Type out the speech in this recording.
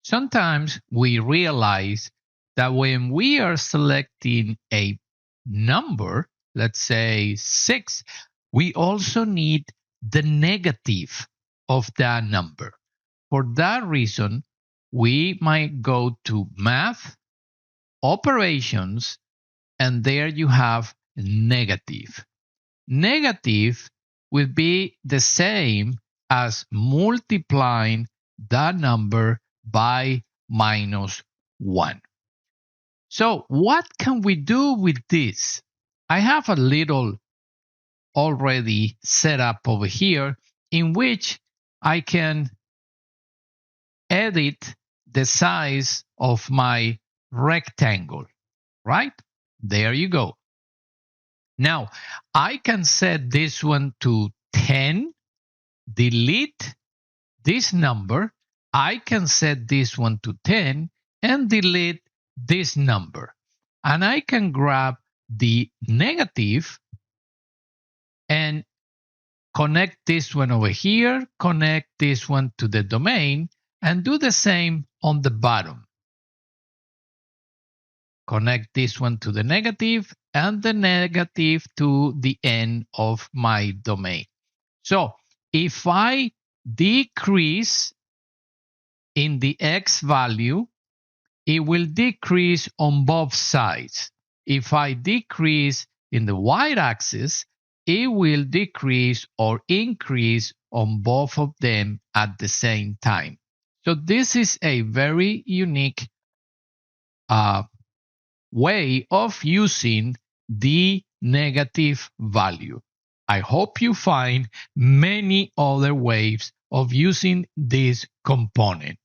Sometimes we realize that when we are selecting a number, let's say 6, we also need the negative of that number. For that reason, we might go to Math, Operations, and there you have negative. Negative will be the same as multiplying that number by -1. So what can we do with this? I have a little already set up over here in which I can edit the size of my rectangle, right? There you go. Now, I can set this one to 10, delete this number. I can set this one to 10 and delete this number. And I can grab the negative and connect this one over here, connect this one to the domain, and do the same on the bottom. Connect this one to the negative and the negative to the end of my domain. So if I decrease in the X value, it will decrease on both sides. If I decrease in the Y axis, it will decrease or increase on both of them at the same time. So this is a very unique way of using the negative value. I hope you find many other ways of using this component.